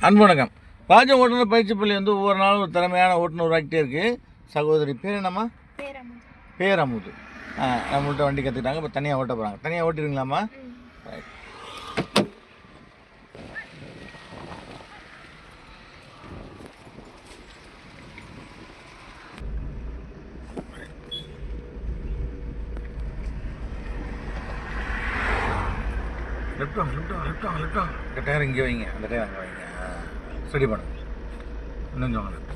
அன்பு வணக்கம். ராஜ ஓட்டுநர் பயிற்சி பள்ளி வந்து ஒவ்வொரு நாளும் ஒரு திறமையான ஓட்டுநர் உருவாக்கிட்டே இருக்குது. சகோதரி பேர் என்னம்மா? பேரமுது. நம்மள்கிட்ட வண்டி கற்றுக்கிட்டாங்க, இப்போ தனியாக ஓட்ட போகிறாங்க. தனியாக ஓட்டிடுவீங்களாம்மா? ரைட். லெஃப்ட் வாங்க. இந்த டயர் இங்கே வைங்க, அந்த டயர் அங்கே வைங்க. ஸ்டடி பண்ணுங்க. இன்னும் வாங்க லெஃப்ட்.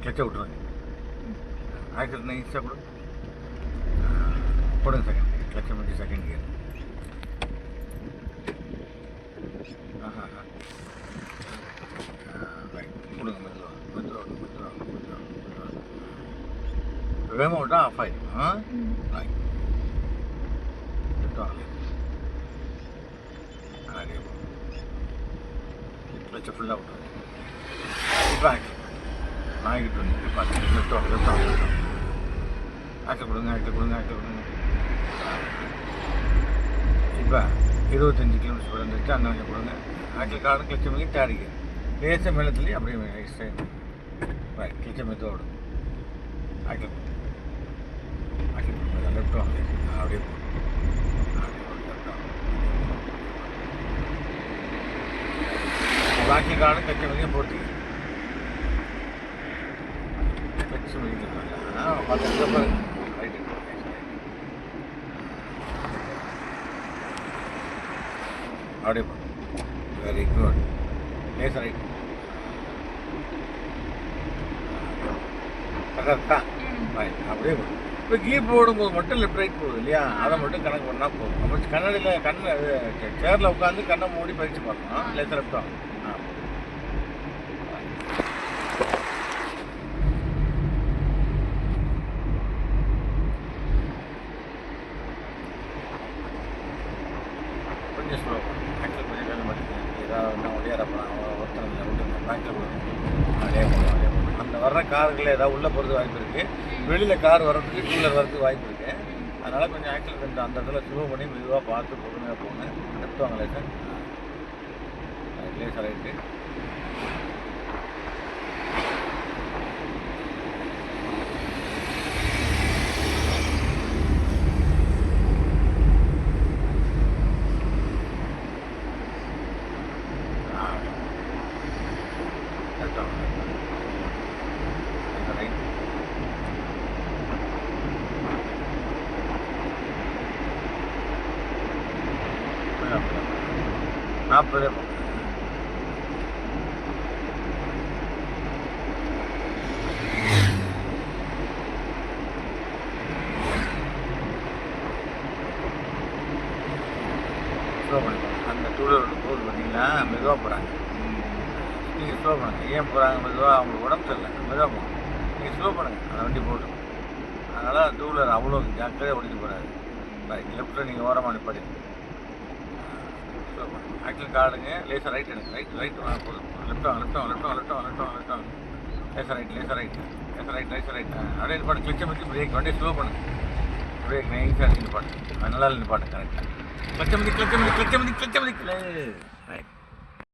கிளச்சை விட்டுருவாங்க. ஆக்சிடென்ட் நைஸாக கூட போடுங்க. செகண்ட் கிளச்சை முடிஞ்சு செகண்ட் கியர். ரைட் கொடுங்க. மெதுவாக வேகமாக விட்டால் ஆஃப் ஆகிடும். ரைட் கிளச்சை ஃபுல்லாக விட்டுருங்க. இப்போ ஆக்சிடென்ட் நாய்கிட்டு வந்து இப்போ லெஃப்ட் வாங்க. ஆக்சில் கொடுங்க. இப்போ 25 கிலோமீட்டர் கூட வந்துருச்சு. அந்த கொஞ்சம் கொடுங்க. ஆக்சில் கார்டு கிளச்சை வாங்கி தேடிக்க லேசாக மேலத்துலேயே அப்படியே எக்ஸ்ட்ரா ரைட். கிளச்சை மெதுவாக விடும். ஆக்சில் லெஃப்ட் வாங்க. அப்படியே பாக்கி கார்டு கிளச்சை வாங்கி போட்டு அப்படியே வெரி குட். Laser right. கரெக்டா ரைட். அப்படியே இப்போ கீர் போடும்போது மட்டும் லெஃப்ட் ரைட் போகுது இல்லையா? அதை மட்டும் கணக்கு பண்ணால் போதும். நம்ம கண்ணாடியில் சேரில் உட்காந்து கண்ணை மூடி பயிற்சி பண்ணணும். லேசர் லெஃப்ட் வாங்க. கொஞ்சம் ஸ்லோ ஆக்சில் கொஞ்சம் வேலை மாட்டேங்க. ஏதாவது ஒன்றா ஒடியார போகிறாங்க, ஒருத்தர் விட்டுங்க. பேக்கில் போகணும். அதே போகணும். அந்த வர்ற காருக்குள்ளே ஏதாவது உள்ளே போகிறது வாய்ப்பு இருக்குது. வெளியில் கார் வர்றதுக்கு டூலர் வர்றதுக்கு வாய்ப்பு இருக்குது. அதனால் கொஞ்சம் ஆக்சில் கொஞ்சம் அந்த இடத்துல ஸ்லோ பண்ணி மெதுவாக பார்த்து பொறுமையாக போங்க. லெஃப்ட் வாங்க. Laser right. நாற்பது ஸ்லோ பண்ணிப்பாங்க. அந்த டூலர் போகுது பார்த்தீங்களா? மெதுவாக போகிறாங்க. நீங்கள் ஸ்லோ பண்ணுங்கள். ஏன் போகிறாங்க மெதுவாக? அவங்களுக்கு உடம்பு சரியில்லை. மெதுவாக போங்க. நீங்கள் ஸ்லோ பண்ணுங்கள். அந்த வண்டி போட்டும். அதனால் டூலர் அவ்வளோ ஜாக்கிரதையாக ஓடிட்டு போகிறாரு. ரைட். லெஃப்ட்டில் நீங்கள் ஓரமாக நிப்பாடி ஸ்லோ பண்ணுங்கள். ஆக்சில் கார்டுங்க. லேசர் ரைட் எடுங்க. ரைட் வாங்க போதும். லெஃப்ட் வாங்க. Laser right. அப்படியே நிப்பாட்டு. கிளச்சை பற்றி பிரேக் வண்டி ஸ்லோ பண்ணுங்கள். பிரேக் நைஸாக நிப்பாட்டு. நல்லா நிப்பாட்டு. கரெக்டாக கிளச்சை மதி ரைட்.